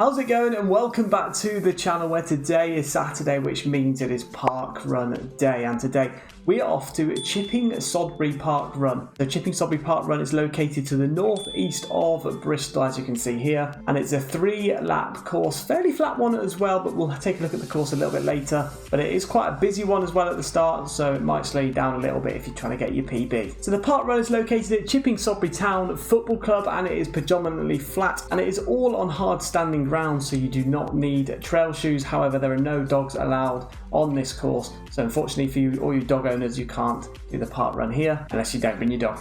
How's it going, and welcome back to the channel, where today is Saturday, which means it is park run day, and today we are off to Chipping Sodbury Parkrun. The Chipping Sodbury Parkrun is located to the northeast of Bristol, as you can see here, and it's a 3-lap course, fairly flat one as well, but we'll take a look at the course a little bit later. But it is quite a busy one as well at the start, so it might slow you down a little bit if you're trying to get your PB. So the parkrun is located at Chipping Sodbury Town Football Club, and it is predominantly flat, and it is all on hard standing ground, so you do not need trail shoes. However, there are no dogs allowed on this course, so unfortunately for you, all you dog owners, you can't do the park run here unless you don't bring your dog.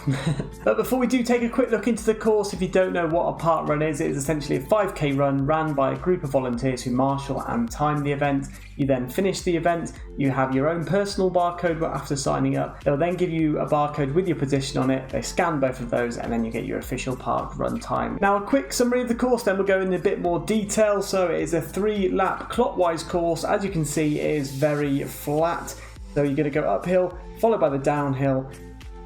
But before we do take a quick look into the course, if you don't know what a park run is, it is essentially a 5k run ran by a group of volunteers who marshal and time the event. You then finish the event, you have your own personal barcode after signing up. They'll then give you a barcode with your position on it. They scan both of those, and then you get your official park run time. Now, a quick summary of the course, then we'll go in a bit more detail. So it is a 3-lap clockwise course. As you can see, it is very flat. So you're going to go uphill, followed by the downhill,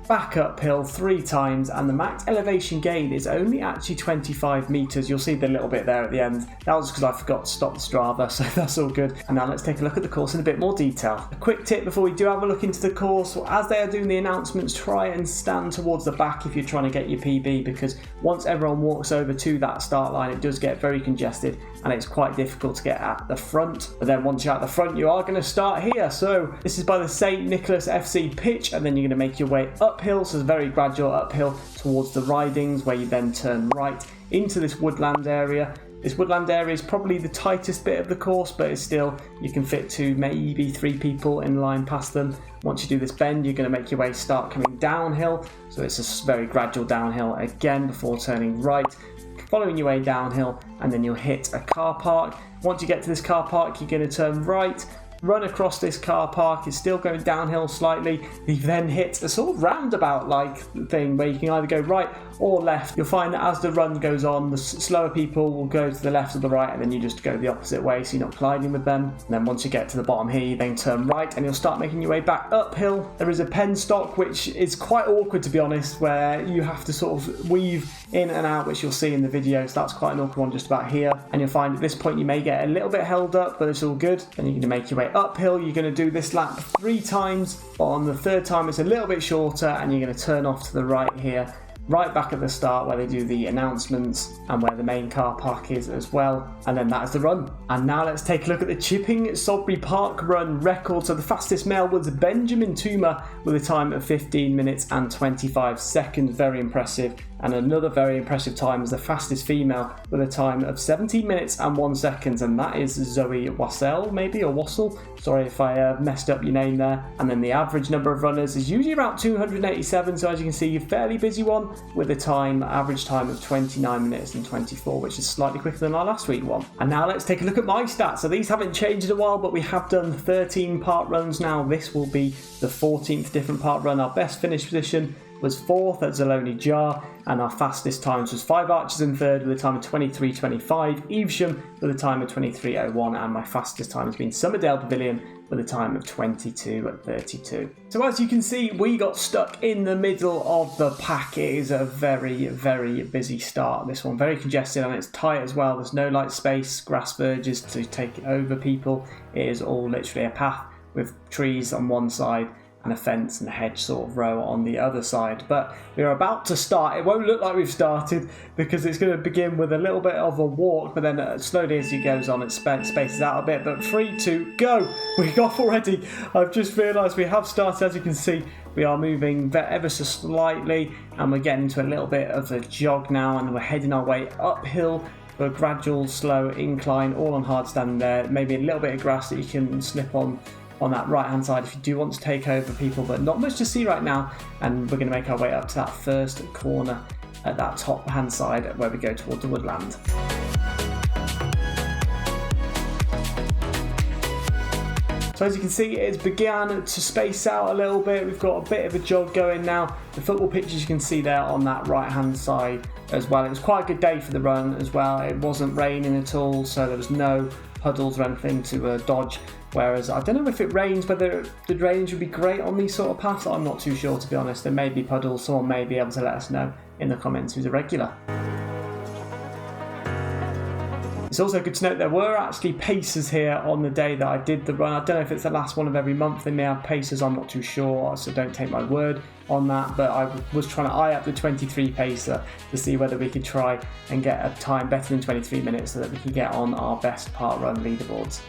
back uphill 3 times, and the max elevation gain is only actually 25 meters. You'll see the little bit there at the end. That was because I forgot to stop the Strava, so that's all good. And now let's take a look at the course in a bit more detail. A quick tip before we do have a look into the course: as they are doing the announcements, try and stand towards the back if you're trying to get your PB, because once everyone walks over to that start line, it does get very congested and it's quite difficult to get at the front. But then once you're at the front, you are going to start here. So this is by the St Nicholas FC pitch, and then you're going to make your way uphill, so it's very gradual uphill towards the ridings, where you then turn right into this woodland area. This woodland area is probably the tightest bit of the course, but it's still, you can fit 2, maybe 3 people in line past them. Once you do this bend, you're going to make your way start coming downhill, so it's a very gradual downhill again before turning right, following your way downhill, and then you'll hit a car park. Once you get to this car park, you're going to turn right, run across this car park. It's still going downhill slightly. You then hit a sort of roundabout like thing where you can either go right or left. You'll find that as the run goes on, the slower people will go to the left or the right, and then you just go the opposite way, so you're not colliding with them. And then once you get to the bottom here, you then turn right and you'll start making your way back uphill. There is a penstock, which is quite awkward, to be honest, where you have to sort of weave in and out, which you'll see in the video. So that's quite an awkward one just about here. And you'll find at this point you may get a little bit held up, but it's all good. Then you're going to make your way uphill. You're going to do this lap 3 times. But on the 3rd time, it's a little bit shorter, and you're going to turn off to the right here, right back at the start where they do the announcements and where the main car park is as well. And then that is the run. And now let's take a look at the Chipping Sodbury Parkrun record. So the fastest male was Benjamin Toomer with a time of 15 minutes and 25 seconds. Very impressive. And another very impressive time is the fastest female with a time of 17 minutes and 1 second, and that is Zoe Wassell, maybe, or Wassell. Sorry if I messed up your name there. And then the average number of runners is usually around 287, so as you can see, a fairly busy one with a average time of 29 minutes and 24, which is slightly quicker than our last week one. And now let's take a look at my stats. So these haven't changed in a while, but we have done 13 park runs now. This will be the 14th different park run. Our best finish position was 4th at Zaloni Jar, and our fastest times was 5 Archers in 3rd with a time of 23.25, Evesham with a time of 23.01, and my fastest time has been Summerdale Pavilion with a time of 22.32. So as you can see, we got stuck in the middle of the pack. It is a very, very busy start. This one very congested, and it's tight as well. There's no light space, grass verges to take over people. It is all literally a path with trees on one side and a fence and a hedge sort of row on the other side. But we're about to start. It won't look like we've started because it's going to begin with a little bit of a walk, but then slowly as it goes on, it spaces out a bit. But 3, 2, go! We're off already. I've just realised we have started. As you can see, we are moving ever so slightly, and we're getting into a little bit of a jog now, and we're heading our way uphill for a gradual, slow incline, all on hard stand there. Maybe a little bit of grass that you can slip on that right hand side if you do want to take over people, but not much to see right now. And we're going to make our way up to that first corner at that top hand side where we go towards the woodland. So as you can see, it's began to space out a little bit. We've got a bit of a jog going now. The football pitches you can see there on that right hand side as well. It was quite a good day for the run as well. It wasn't raining at all, so there was no puddles or anything to dodge. Whereas I don't know if it rains, whether the drainage would be great on these sort of paths. I'm not too sure, to be honest. There may be puddles. Someone may be able to let us know in the comments who's a regular. It's also good to note there were actually pacers here on the day that I did the run. I don't know if it's the last one of every month. They may have pacers, I'm not too sure, so don't take my word on that. But I was trying to eye up the 23 pacer to see whether we could try and get a time better than 23 minutes so that we can get on our best park run leaderboards.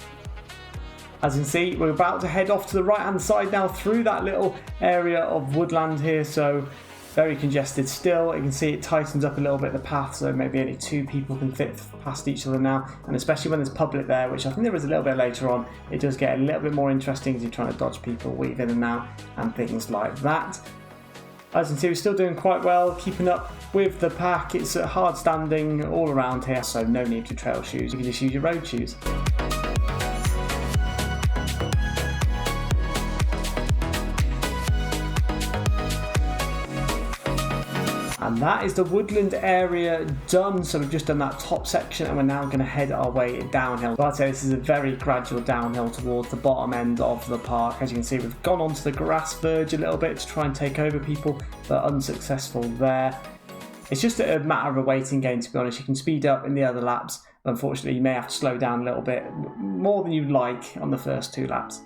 As you can see, we're about to head off to the right hand side now through that little area of woodland here, so very congested still. You can see it tightens up a little bit the path, so maybe only 2 people can fit past each other now, and especially when there's public there, which I think there is a little bit later on, it does get a little bit more interesting as you're trying to dodge people, weave in and out and things like that. As you can see, we're still doing quite well, keeping up with the pack. It's hard standing all around here, so no need for trail shoes, you can just use your road shoes. And that is the woodland area done. So we've just done that top section and we're now going to head our way downhill. But I'd say this is a very gradual downhill towards the bottom end of the park. As you can see, we've gone onto the grass verge a little bit to try and take over people, but unsuccessful there. It's just a matter of a waiting game, to be honest. You can speed up in the other laps. Unfortunately, you may have to slow down a little bit more than you'd like on the first 2 laps.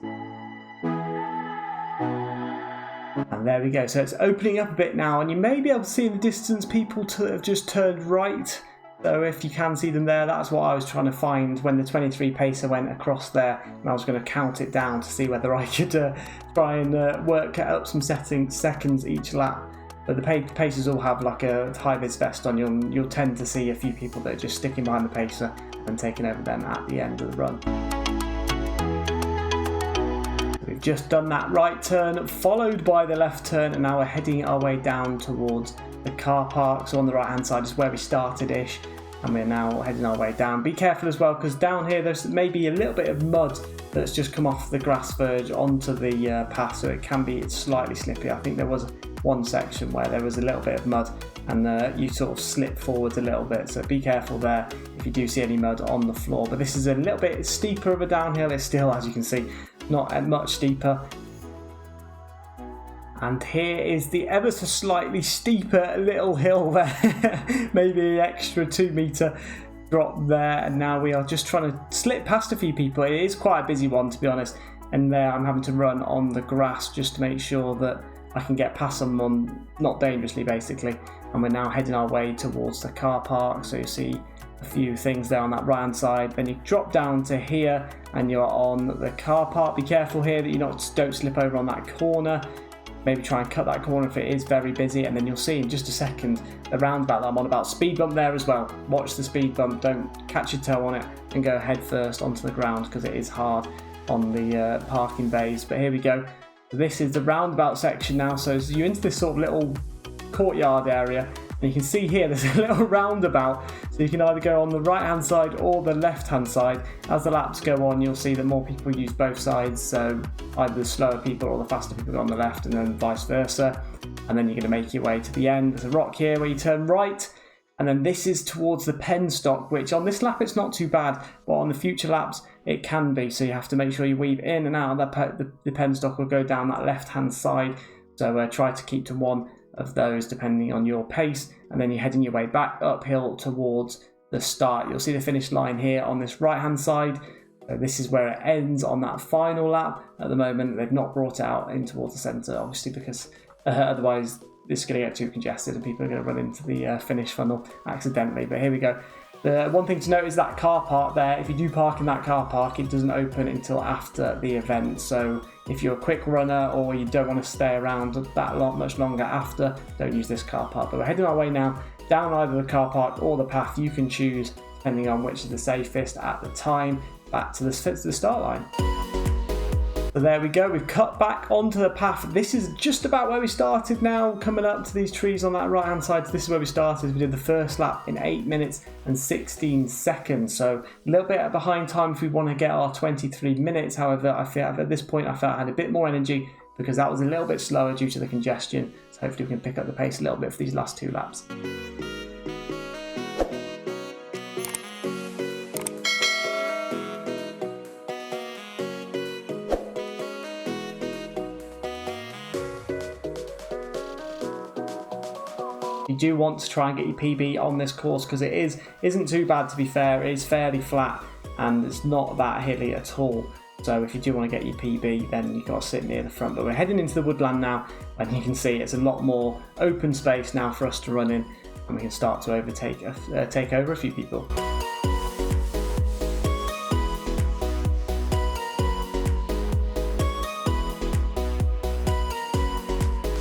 And there we go, so it's opening up a bit now, and you may be able to see in the distance people have just turned right. So if you can see them there, that's what I was trying to find when the 23 pacer went across there, and I was going to count it down to see whether I could try and work up some seconds each lap. But the pacers all have like a high-vis vest on you, and you'll tend to see a few people that are just sticking behind the pacer and taking over them at the end of the run. We've just done that right turn followed by the left turn, and now we're heading our way down towards the car park. So on the right hand side is where we started ish, and we're now heading our way down. Be careful as well, because down here there's maybe a little bit of mud that's just come off the grass verge onto the path, so it can be slightly slippy. I think there was one section where there was a little bit of mud and you sort of slip forward a little bit, so be careful there if you do see any mud on the floor. But this is a little bit steeper of a downhill. It's still, as you can see, not much steeper. And here is the ever so slightly steeper little hill there, maybe an extra 2 metre drop there, and now we are just trying to slip past a few people. It is quite a busy one, to be honest, and there I'm having to run on the grass just to make sure that I can get past someone, not dangerously basically. And we're now heading our way towards the car park, so you see a few things there on that right hand side. Then you drop down to here and you're on the car park. Be careful here that you don't slip over on that corner. Maybe try and cut that corner if it is very busy, and then you'll see in just a second the roundabout that I'm on about. Speed bump there as well. Watch the speed bump, don't catch your toe on it and go head first onto the ground, because it is hard on the parking bays. But here we go. This is the roundabout section now, so you're into this sort of little courtyard area, and you can see here there's a little roundabout, so you can either go on the right hand side or the left hand side. As the laps go on, you'll see that more people use both sides, so either the slower people or the faster people go on the left, and then vice versa. And then you're going to make your way to the end. There's a rock here where you turn right, and then this is towards the penstock, which on this lap it's not too bad, but on the future laps it can be, so you have to make sure you weave in and out of that. The penstock will go down that left hand side, so try to keep to one of those depending on your pace, and then you're heading your way back uphill towards the start. You'll see the finish line here on this right hand side, so this is where it ends on that final lap. At the moment they've not brought it out in towards the centre, obviously, because otherwise this is going to get too congested and people are going to run into the finish funnel accidentally. But here we go. The one thing to note is that car park there. If you do park in that car park, it doesn't open until after the event. So if you're a quick runner or you don't want to stay around that much longer after, don't use this car park. But we're heading our way now down either the car park or the path. You can choose depending on which is the safest at the time, back to the start line. So there we go, we've cut back onto the path. This is just about where we started now, coming up to these trees on that right hand side. So this is where we started. We did the first lap in 8 minutes and 16 seconds. So a little bit behind time if we want to get our 23 minutes. However, I feel at this point I felt I had a bit more energy because that was a little bit slower due to the congestion. So hopefully we can pick up the pace a little bit for these last 2 laps. You do want to try and get your PB on this course because it isn't too bad, to be fair. It is fairly flat and it's not that hilly at all. So if you do want to get your PB, then you've got to sit near the front. But we're heading into the woodland now, and you can see it's a lot more open space now for us to run in, and we can start to take over a few people.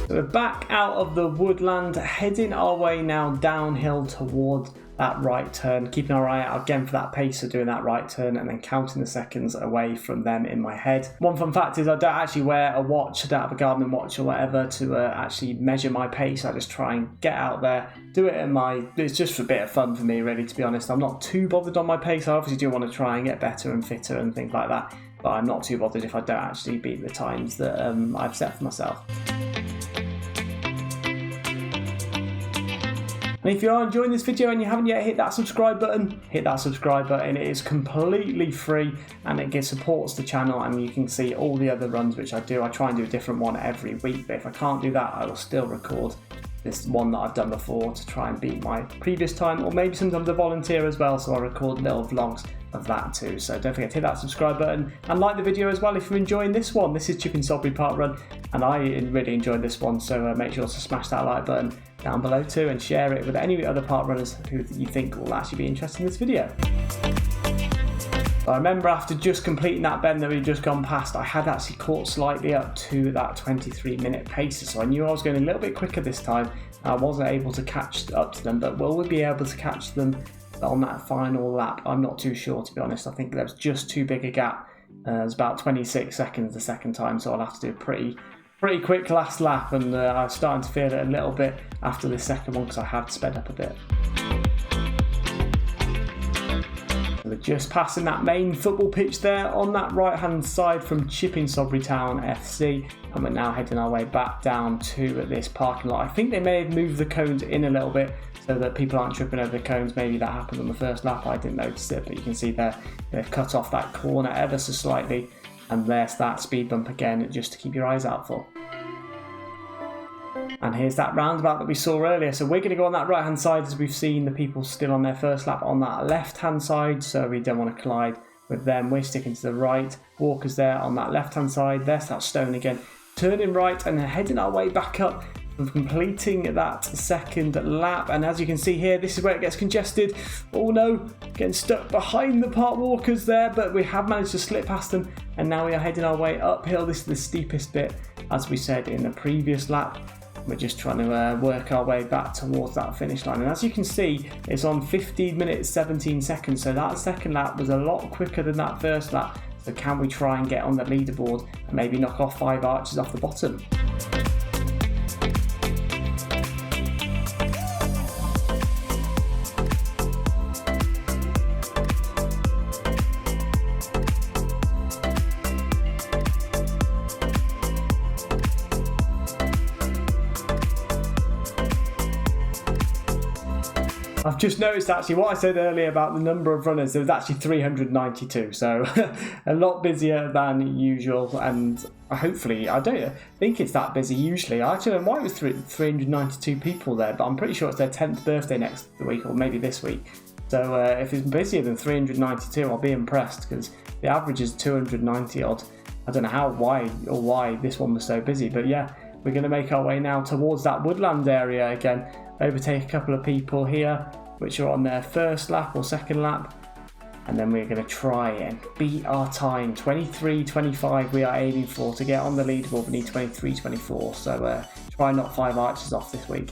So we're back out of the woodland, heading our way now downhill towards that right turn, keeping our eye out again for that pacer doing that right turn, and then counting the seconds away from them in my head. One fun fact is I don't actually wear a watch, I don't have a Garmin watch or whatever to actually measure my pace. I just try and get out there, do it it's just a bit of fun for me, really, to be honest. I'm not too bothered on my pace. I obviously do want to try and get better and fitter and things like that, but I'm not too bothered if I don't actually beat the times that I've set for myself. And if you are enjoying this video and you haven't yet hit that subscribe button, hit that subscribe button. It is completely free and it supports the channel, and you can see all the other runs which I do. I try and do a different one every week, but if I can't do that, I will still record this one that I've done before to try and beat my previous time, or maybe sometimes I volunteer as well, so I record little vlogs of that too. So don't forget to hit that subscribe button and like the video as well if you're enjoying this one. This is Chipping Sodbury Parkrun and I really enjoyed this one, so make sure to smash that like button down below too, and share it with any other park runners who you think will actually be interested in this video. I remember after just completing that bend that we'd just gone past, I had actually caught slightly up to that 23-minute pacer, so I knew I was going a little bit quicker this time. I wasn't able to catch up to them, but will we be able to catch them on that final lap? I'm not too sure, to be honest. I think there was just too big a gap. It was about 26 seconds the second time, so I'll have to do a pretty quick last lap, and I was starting to feel it a little bit after the second one because I had sped up a bit. We're just passing that main football pitch there on that right hand side from Chipping Sodbury Town FC, and we're now heading our way back down to this parking lot. I think they may have moved the cones in a little bit so that people aren't tripping over the cones. Maybe that happened on the first lap, I didn't notice it, but you can see there they've cut off that corner ever so slightly, and there's that speed bump again just to keep your eyes out for. And here's that roundabout that we saw earlier. So we're going to go on that right hand side as we've seen the people still on their first lap on that left hand side, so we don't want to collide with them. We're sticking to the right. Walkers there on that left hand side. There's that stone again. Turning right and then heading our way back up and completing that second lap. And as you can see here, this is where it gets congested. Oh no, getting stuck behind the park walkers there, but we have managed to slip past them, and now we are heading our way uphill. This is the steepest bit, as we said in the previous lap. We're just trying to work our way back towards that finish line, and as you can see, it's on 15 minutes 17 seconds, so that second lap was a lot quicker than that first lap. So can we try and get on the leaderboard and maybe knock off 5 arches off the bottom? I've just noticed actually what I said earlier about the number of runners. There was actually 392, so a lot busier than usual, and hopefully, I don't think it's that busy usually. I actually don't know why it was 392 people there, but I'm pretty sure it's their 10th birthday next week, or maybe this week. So if it's busier than 392, I'll be impressed, because the average is 290 odd. I don't know why this one was so busy, but yeah, we're going to make our way now towards that woodland area again. Overtake a couple of people here which are on their first lap or second lap, and then we're going to try and beat our time. 23:25 we are aiming for to get on the leaderboard. We need 23:24, so try and knock 5 arches off this week.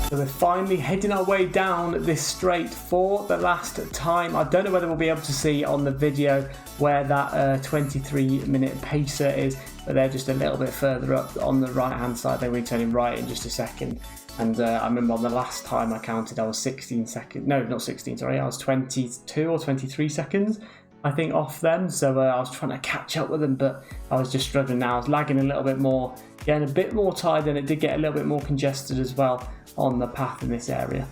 So we're finally heading our way down this straight for the last time. I don't know whether we'll be able to see on the video where that 23-minute pacer is, but they're just a little bit further up on the right hand side. They'll be turning right in just a second. And I remember on the last time I counted, I was 16 seconds, no, not 16, sorry, I was 22 or 23 seconds, I think, off them. So I was trying to catch up with them, but I was just struggling now. I was lagging a little bit more, getting a bit more tired, and it did get a little bit more congested as well on the path in this area.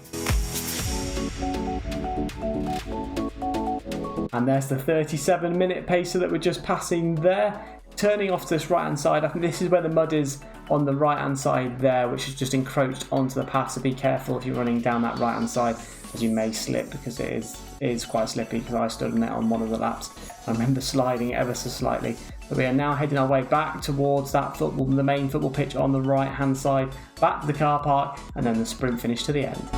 And there's the 37-minute pacer that we're just passing there. Turning off to this right hand side, I think this is where the mud is on the right hand side there, which is just encroached onto the path, so be careful if you're running down that right hand side, as you may slip, because it is quite slippy, because I stood on it on one of the laps. I remember sliding ever so slightly. But we are now heading our way back towards that football, the main football pitch on the right hand side, back to the car park, and then the sprint finish to the end.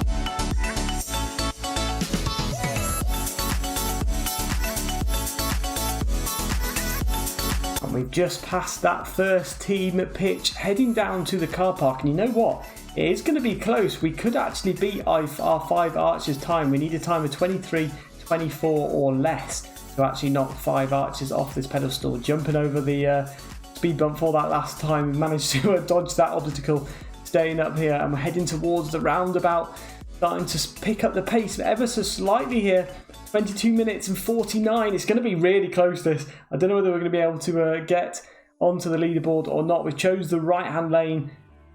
We've just passed that first team pitch, heading down to the car park, and you know what? It is going to be close. We could actually beat our 5 archers time. We need a time of 23:24 or less to actually knock 5 archers off this pedestal. Jumping over the speed bump for that last time, we managed to dodge that obstacle, staying up here, and we're heading towards the roundabout, starting to pick up the pace ever so slightly here. 22 minutes and 49. It's going to be really close, this. I don't know whether we're going to be able to get onto the leaderboard or not. We chose the right-hand lane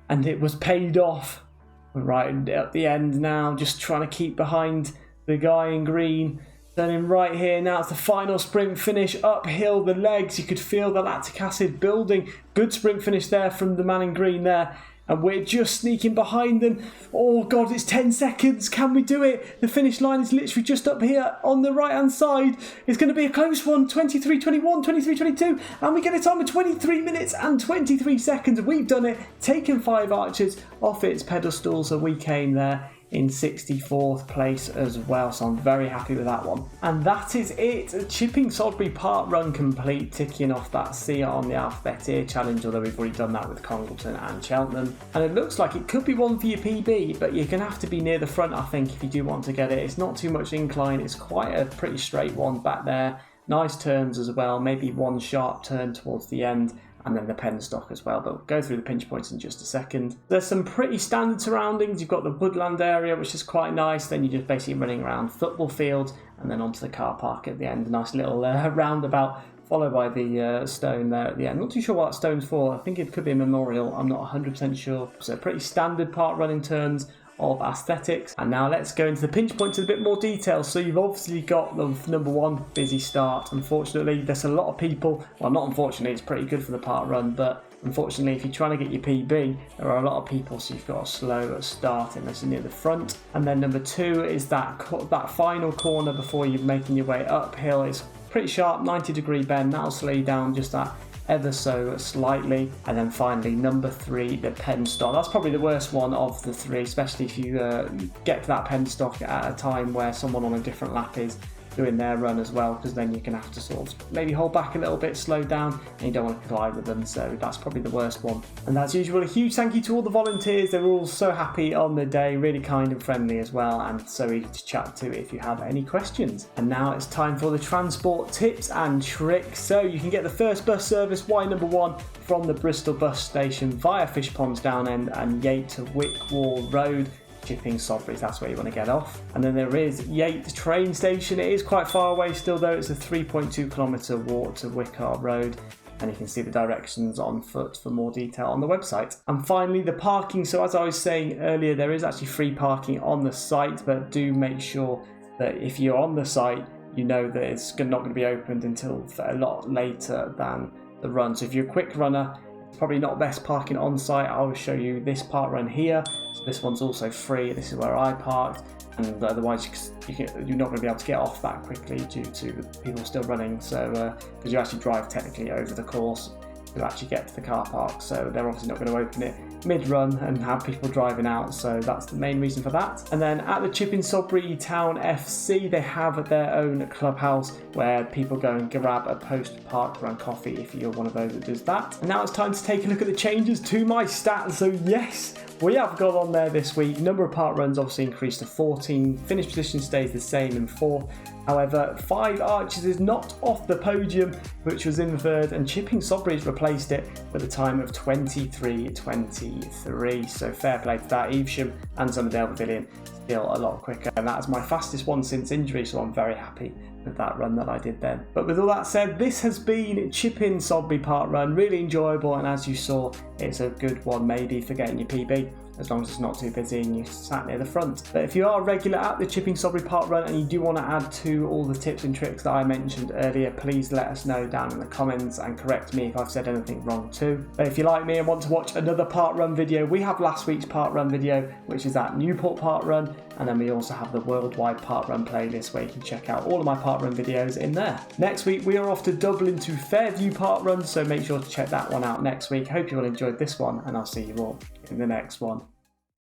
and it was paid off. We're right at the end now, just trying to keep behind the guy in green. Turning right here now, it's the final sprint finish. Uphill the legs, you could feel the lactic acid building. Good sprint finish there from the man in green there. And we're just sneaking behind them. Oh God, it's 10 seconds. Can we do it? The finish line is literally just up here on the right hand side. It's going to be a close one. 23:21, 23:22. And we get a time of 23 minutes and 23 seconds. We've done it. Taken 5 archers off its pedestal. So we came there in 64th place as well, so I'm very happy with that one. And that is it. Chipping Sodbury Parkrun complete, ticking off that C on the Alphabet Ear challenge, although we've already done that with Congleton and Cheltenham. And it looks like it could be one for your PB, but you're going to have to be near the front, I think, if you do want to get it. It's not too much incline, it's quite a pretty straight one back there. Nice turns as well, maybe one sharp turn towards the end, and then the penstock as well, but we'll go through the pinch points in just a second. There's some pretty standard surroundings. You've got the woodland area, which is quite nice. Then you're just basically running around football field and then onto the car park at the end. A nice little roundabout, followed by the stone there at the end. Not too sure what that stone's for. I think it could be a memorial. I'm not 100% sure. So pretty standard park running turns of aesthetics. And now let's go into the pinch points in a bit more detail. So you've obviously got the number 1, busy start. Unfortunately, there's a lot of people. Well, not unfortunately, it's pretty good for the park run, but unfortunately, if you're trying to get your PB, there are a lot of people, so you've got a slow start unless you're near the front. And then number 2 is that final corner before you're making your way uphill. It's pretty sharp, 90-degree bend. That'll slow you down just that ever so slightly. And then finally, number 3, the penstock. That's probably the worst one of the 3, especially if you get to that penstock at a time where someone on a different lap is doing their run as well, because then you're going to have to sort of maybe hold back a little bit, slow down, and you don't want to collide with them. So that's probably the worst one. And as usual, a huge thank you to all the volunteers. They were all so happy on the day, really kind and friendly as well, and so easy to chat to if you have any questions. And now it's time for the transport tips and tricks. So you can get the first bus service, Y number 1, from the Bristol bus station via Fish Ponds Down End and Yate to Wickwall Road, Chipping Sodbury, that's where you want to get off. And then there is Yate train station. It is quite far away still though. It's a 3.2 kilometre walk to Wickard Road, and you can see the directions on foot for more detail on the website. And finally, the parking. So as I was saying earlier, there is actually free parking on the site, but do make sure that if you're on the site, you know that it's not going to be opened until a lot later than the run. So if you're a quick runner, it's probably not best parking on site. I will show you this park run here. So this one's also free. This is where I parked, and otherwise you're not going to be able to get off that quickly due to the people still running. So because you actually drive technically over the course to actually get to the car park, so they're obviously not going to open it mid-run and have people driving out, so that's the main reason for that. And then at the Chipping Sodbury Town FC, they have their own clubhouse where people go and grab a post-park run coffee if you're one of those that does that. And now it's time to take a look at the changes to my stats. So yes, we have got on there this week. Number of park runs obviously increased to 14. Finish position stays the same in 4th. However, 5 archers is knocked off the podium, which was in 3rd, and Chipping Sodbury's replaced it with a time of 23:23. So fair play to that. Evesham and Somerdale Pavilion still a lot quicker, and that is my fastest one since injury, so I'm very happy with that run that I did then. But with all that said, this has been Chipping Sodbury Parkrun. Really enjoyable, and as you saw, it's a good one maybe for getting your PB. as long as it's not too busy and you sat near the front. But if you are a regular at the Chipping Sodbury Parkrun and you do want to add to all the tips and tricks that I mentioned earlier, please let us know down in the comments and correct me if I've said anything wrong too. But if you like me and want to watch another parkrun video, we have last week's parkrun video, which is at Newport Parkrun, and then we also have the worldwide parkrun playlist where you can check out all of my parkrun videos in there. Next week we are off to Dublin to Fairview Parkrun, so make sure to check that one out next week. Hope you all enjoyed this one, and I'll see you all in the next one.